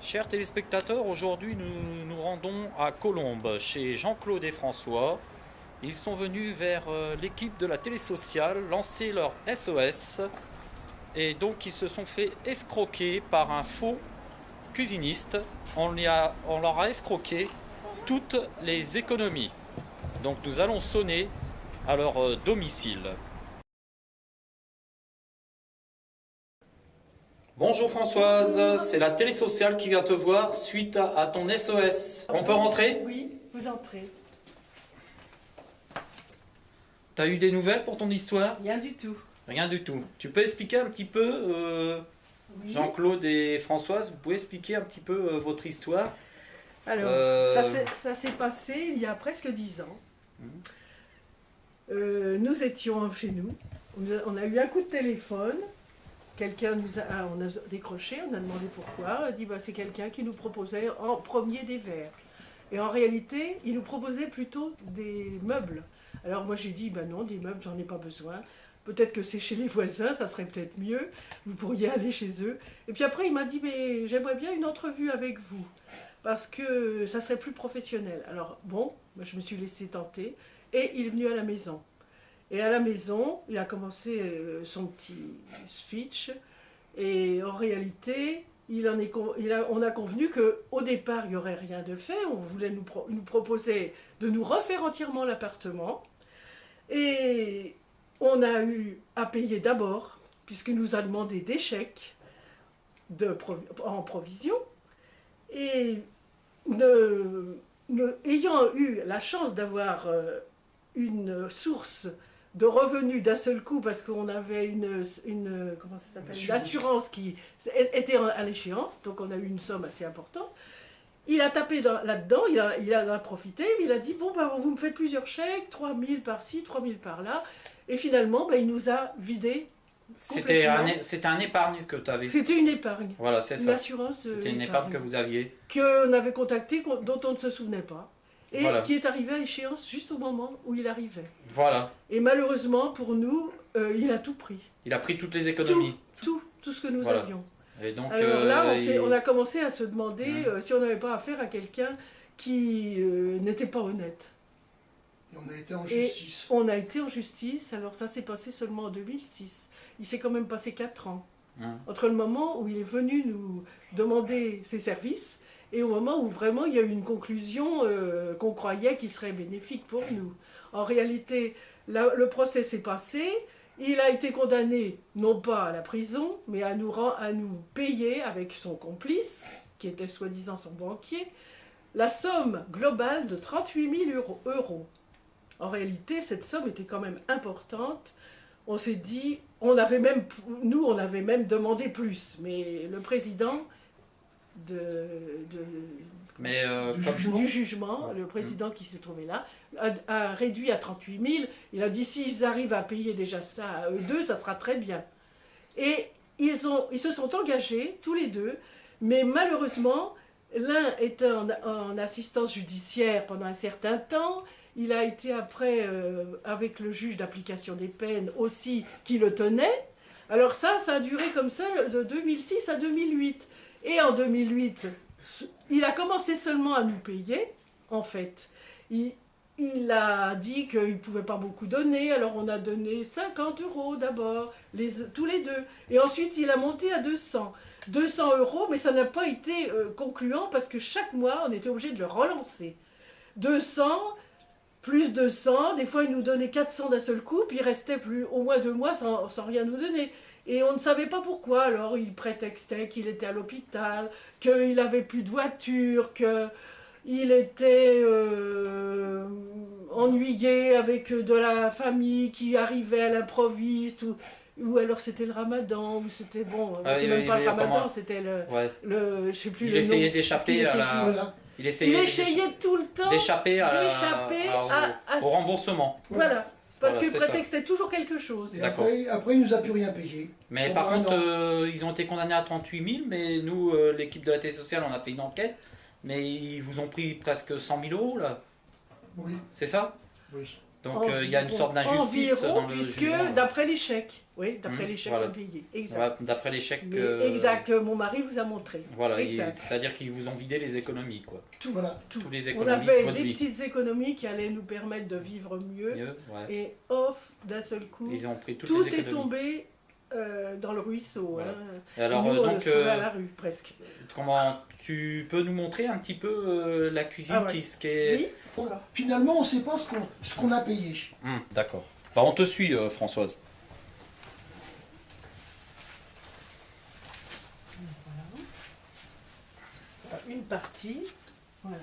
Chers téléspectateurs, aujourd'hui nous nous rendons à Colombes chez Jean-Claude et François. Ils sont venus vers l'équipe de la télé sociale lancer leur SOS et donc ils se sont fait escroquer par un faux cuisiniste. On leur a escroqué toutes les économies. Donc nous allons sonner à leur domicile. Bonjour Françoise, c'est la télé sociale qui vient te voir suite à ton SOS. On peut rentrer? Oui, vous entrez. T'as eu des nouvelles pour ton histoire? Rien du tout. Rien du tout. Tu peux expliquer un petit peu, Oui. Jean-Claude et Françoise, vous pouvez expliquer un petit peu votre histoire? Alors, Euh, ça s'est passé il y a presque 10 ans. Mhm. Nous étions chez nous. On a eu un coup de téléphone. On a décroché, on a demandé pourquoi. On a dit c'est quelqu'un qui nous proposait en premier des verres. Et en réalité, il nous proposait plutôt des meubles. Alors moi j'ai dit non, des meubles, j'en ai pas besoin. Peut-être que c'est chez les voisins, ça serait peut-être mieux. Vous pourriez aller chez eux. Et puis après, il m'a dit mais j'aimerais bien une entrevue avec vous parce que ça serait plus professionnel. Alors bon, moi, je me suis laissée tenter et il est venu à la maison. Et à la maison, il a commencé son petit speech. Et en réalité, on a convenu qu'au départ, il n'y aurait rien de fait. On voulait nous proposer de nous refaire entièrement l'appartement. Et on a eu à payer d'abord, puisqu'il nous a demandé des chèques en provision. Et ayant eu la chance d'avoir une source de revenus d'un seul coup parce qu'on avait comment ça s'appelle, une assurance qui était à l'échéance, donc on a eu une somme assez importante. Il a tapé là-dedans, il en a profité, il a dit vous me faites plusieurs chèques, 3000 par-ci, 3000 par-là, et finalement il nous a vidé. C'était un épargne que tu avais. C'était une épargne. Voilà, c'est Une ça. assurance. C'était une épargne que vous aviez. Qu'on avait contacté, dont on ne se souvenait pas. Et Voilà. qui est arrivé à échéance juste au moment où il arrivait. Voilà. Et malheureusement pour nous, il a tout pris. Il a pris toutes les économies. Tout ce que nous Voilà. avions. Et donc, alors là, on a commencé à se demander si on n'avait pas affaire à quelqu'un qui n'était pas honnête. Et on a été en justice. On a été en justice, alors ça s'est passé seulement en 2006. Il s'est quand même passé 4 ans. Entre le moment où il est venu nous demander ses services et au moment où vraiment il y a eu une conclusion qu'on croyait qui serait bénéfique pour nous. En réalité, le procès s'est passé, il a été condamné non pas à la prison, mais à nous payer avec son complice, qui était soi-disant son banquier, la somme globale de 38 000 euros. En réalité, cette somme était quand même importante. On s'est dit, on avait même demandé plus, mais le président du jugement, le président qui se trouvait là, a réduit à 38 000. Il a dit, s'ils arrivent à payer déjà ça à eux deux, ça sera très bien. Et ils se sont engagés, tous les deux, mais malheureusement, l'un était en assistance judiciaire pendant un certain temps. Il a été après avec le juge d'application des peines aussi qui le tenait. Alors ça a duré comme ça de 2006 à 2008. Et en 2008, il a commencé seulement à nous payer, en fait. Il a dit qu'il ne pouvait pas beaucoup donner, alors on a donné 50 euros d'abord, tous les deux. Et ensuite, il a monté à 200. 200 euros, mais ça n'a pas été concluant parce que chaque mois, on était obligé de le relancer. 200... plus 200, des fois il nous donnait 400 d'un seul coup, puis il restait au moins 2 mois sans rien nous donner. Et on ne savait pas pourquoi, alors il prétextait qu'il était à l'hôpital, qu'il n'avait plus de voiture, qu'il était ennuyé avec de la famille qui arrivait à l'improviste, ou alors c'était le ramadan, ou c'était c'est même pas le ramadan, c'était je sais plus il essayait d'échapper à la... Voilà. Il essayait tout le temps d'échapper au remboursement. Voilà, parce Voilà, que le prétexte était toujours quelque chose. Et D'accord. après, il nous a plus rien payé. Mais Bon, par un contre, an. ils ont été condamnés à 38 000, mais nous, l'équipe de la télé sociale, on a fait une enquête, mais ils vous ont pris presque 100 000 euros, là. Oui, C'est ça? oui. Donc il y a une sorte d'injustice environ, dans le puisque jugement. d'après les chèques, oui, d'après les chèques voilà. impayés, exact. Voilà, d'après les chèques. Exact, mon mari vous a montré. Voilà, exact. c'est-à-dire qu'ils vous ont vidé les économies, quoi. Voilà. Tout. Tous les On économies de avait votre des vie. petites économies qui allaient nous permettre de vivre mieux. Ouais. Et off, d'un seul coup, Ils ont pris toutes tout les économies. est tombé dans le ruisseau. Voilà. Hein. Et alors, Nous, on donc, se trouvait à la rue, presque. comment tu peux nous montrer un petit peu la cuisine Ah ouais. ce qui est... Oui. Bon, finalement, on ne sait pas ce qu'on a payé. D'accord. Bah, on te suit, Françoise. Voilà. Une partie. Voilà.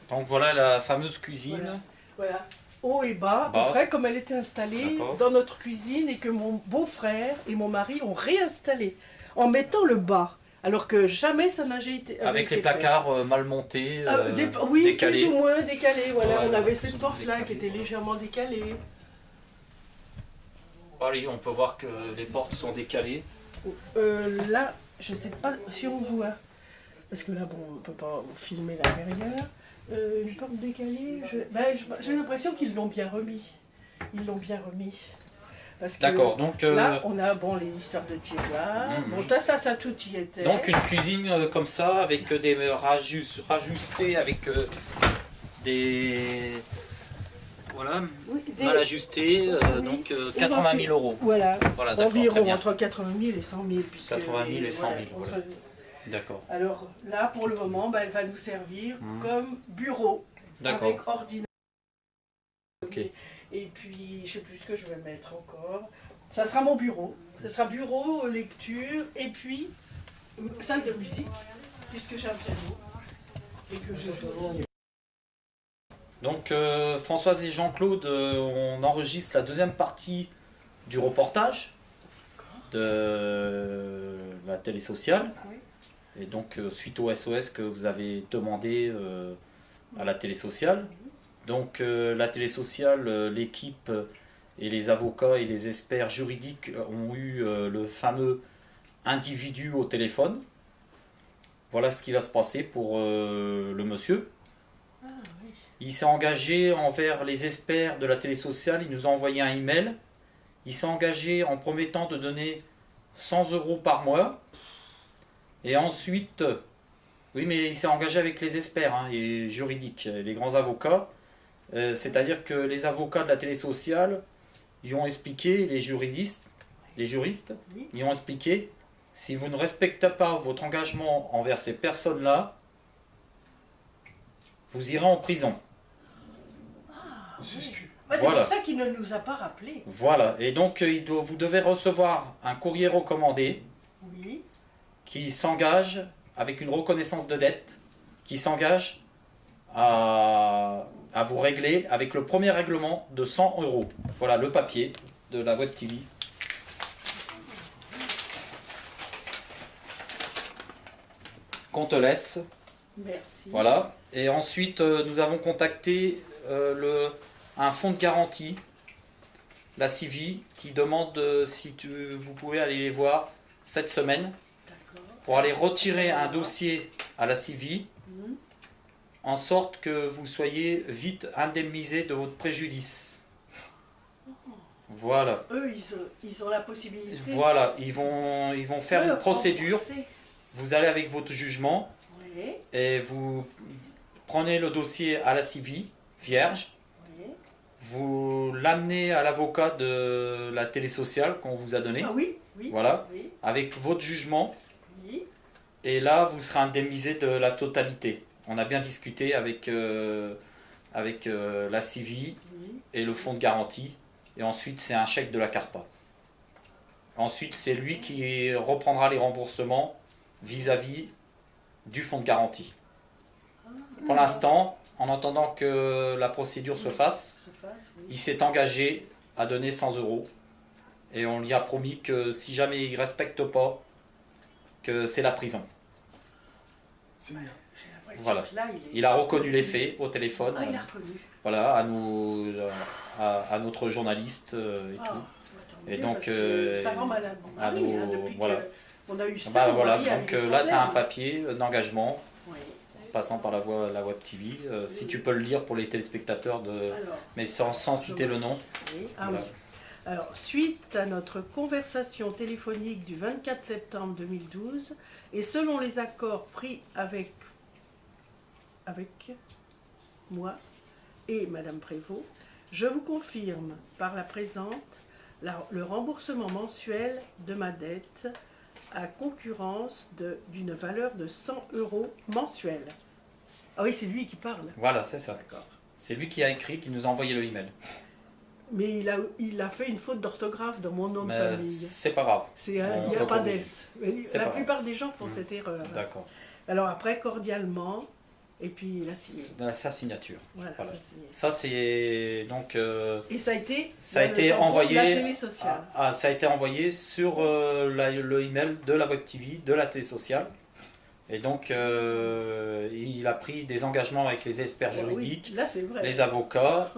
Donc voilà la fameuse cuisine. Voilà. Haut et bas, à peu près comme elle était installée D'accord. dans notre cuisine et que mon beau-frère et mon mari ont réinstallé en mettant le bas. Alors que jamais ça n'a été Avec les fait. placards mal montés, Oui, décalés. plus ou moins décalés. Voilà, Ouais, on avait ils cette sont porte-là qui décalés. était légèrement décalée. Allez, on peut voir que les portes sont décalées. Là, je ne sais pas si on voit. Parce que là, bon, on ne peut pas filmer l'intérieur. Une porte décalée, j'ai l'impression qu'ils l'ont bien remis. Ils l'ont bien remis. Parce que D'accord, donc... là, on a bon, les histoires de tiroirs. Bon, ça, tout y était. Donc une cuisine comme ça, avec des rajustés, avec des... Voilà, Oui, mal ajustés, oui. donc 80 000 euros. Voilà, Voilà, d'accord, très environ bien. entre 80 000 et 100 000. 80 000 et 100 000, voilà, voilà. D'accord. Alors là, pour le moment, elle va nous servir comme bureau. D'accord. Avec ordinateur. Ok. Et puis, je sais plus ce que je vais mettre encore. Ça sera mon bureau. Ça sera bureau, lecture, et puis salle de musique, puisque j'ai un piano. Et que je joue. Donc Françoise et Jean-Claude, on enregistre la deuxième partie du reportage de la télé sociale. Oui. Et donc suite au SOS que vous avez demandé à la télé sociale. Donc la télé sociale, l'équipe et les avocats et les experts juridiques ont eu le fameux individu au téléphone. Voilà ce qui va se passer pour le monsieur. Ah, oui. Il s'est engagé envers les experts de la télé sociale, il nous a envoyé un email. Il s'est engagé en promettant de donner 100 euros par mois. Et ensuite, oui, mais il s'est engagé avec les experts et juridiques, les grands avocats. C'est-à-dire que les avocats de la télé sociale, ils ont expliqué, les juristes, Oui. ils ont expliqué, si vous ne respectez pas votre engagement envers ces personnes-là, vous irez en prison. C'est ce que... Ouais, c'est Voilà. pour ça qu'il ne nous a pas rappelé. Voilà, et donc vous devez recevoir un courrier recommandé Oui. qui s'engage avec une reconnaissance de dette, qui s'engage à vous régler avec le premier règlement de 100 euros. Voilà le papier de la Web TV. Qu'on te laisse. Merci. Voilà. Et ensuite, nous avons contacté un fonds de garantie, la CIVI, qui demande si vous pouvez aller les voir cette semaine D'accord. pour aller retirer un dossier à la CIVI Mhm. en sorte que vous soyez vite indemnisé de votre préjudice. Voilà. Eux, ils ont la possibilité. Voilà, ils vont faire une procédure. renforcer. Vous allez avec votre jugement Oui. et vous prenez le dossier à la CIVI, vierge. Oui. Vous l'amenez à l'avocat de la télé sociale qu'on vous a donné, Ah oui, oui. voilà, Oui. avec votre jugement, Oui. et là vous serez indemnisé de la totalité. On a bien discuté avec la CIVI Oui. et le fonds de garantie, et ensuite c'est un chèque de la CARPA. Ensuite c'est lui qui reprendra les remboursements vis-à-vis du fonds de garantie. Pour l'instant, en attendant que la procédure se fasse, Se fasse, oui. il s'est engagé à donner 100 euros. Et on lui a promis que si jamais il ne respecte pas, que c'est la prison. C'est bien. J'ai l'impression Voilà. que là, Il a reconnu les faits au téléphone. Ah, il a reconnu. Voilà, à notre journaliste et Ah, tout. tant Et mieux, donc, parce que ça rend malade mon à mari, nos- depuis voilà. qu'on a eu ça. Bah, mon voilà, mari a eu donc des là tu as un problèmes. papier d'engagement. Oui. passant par la Web TV. Si tu peux le lire pour les téléspectateurs, Alors, mais sans citer le nom. oui. Ah Voilà. oui. Alors, suite à notre conversation téléphonique du 24 septembre 2012, et selon les accords pris avec moi et Madame Prévost, je vous confirme par la présente le remboursement mensuel de ma dette à concurrence d'une valeur de 100 € mensuels. Ah oui, c'est lui qui parle. Voilà, c'est ça. D'accord. C'est lui qui a écrit, qui nous a envoyé le email. Mais il a fait une faute d'orthographe dans mon nom de Mais famille. c'est pas grave. Il n'y On a peut pas corriger. d'S. Mais C'est la pas plupart des gens font cette erreur. D'accord. Alors après, cordialement, et puis il a signé. Sa signature. Voilà, Voilà. ça a signé. Ça, c'est donc. Et ça a été, Ça a dans été le tampon de envoyé. la télé sociale. Ça a été envoyé sur le email de la Web TV, de la télé sociale. Et donc, il a pris des engagements avec les experts Ah oui, juridiques, là c'est vrai. les avocats.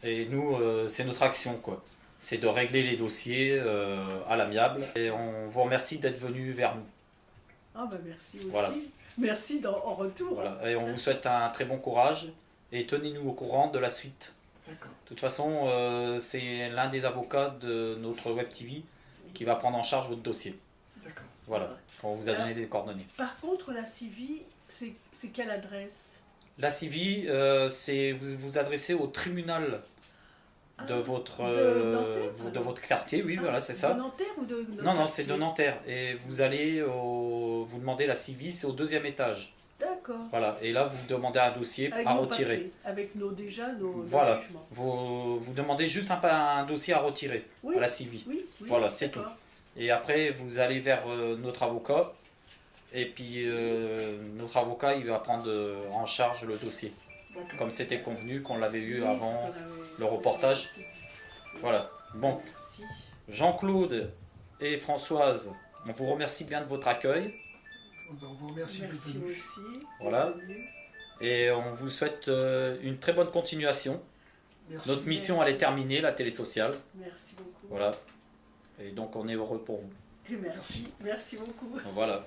Et nous, c'est notre action, quoi. C'est de régler les dossiers à l'amiable. Et on vous remercie d'être venu vers nous. Ah ben merci aussi. Voilà. Merci en retour. Voilà. Et on vous souhaite un très bon courage. Et tenez-nous au courant de la suite. D'accord. De toute façon, c'est l'un des avocats de notre Web TV qui va prendre en charge votre dossier. D'accord. Voilà. On vous a donné les coordonnées. Par contre, la CIVI, c'est quelle adresse? La CIVI, c'est vous vous adressez au tribunal de votre Nanterre, de votre quartier, oui, voilà, c'est De ça. Nanterre ou de Non, non, c'est de Nanterre. Et vous allez vous demandez la CIVI, c'est au 2e étage. D'accord. Voilà. Et là, vous demandez un dossier Avec à nos retirer. papiers, avec nos Voilà. jugements. Vous demandez juste un dossier à retirer Oui. à la CIVI. Oui, oui, Voilà, c'est d'accord. Et après, vous allez vers notre avocat. Et puis, notre avocat, il va prendre en charge le dossier. D'accord. Comme c'était convenu, qu'on l'avait vu Oui, avant c'est qu'on avait- le reportage. Voilà. Bon, Merci. Jean-Claude et Françoise, on vous remercie bien de votre accueil. On vous remercie d'être Merci venu. aussi. Voilà. d'être venu. Et on vous souhaite une très bonne continuation. Merci. Notre mission, elle est terminée, la télé sociale. Merci beaucoup. Voilà. Et donc, on est heureux pour vous. Et merci. Merci beaucoup. Voilà.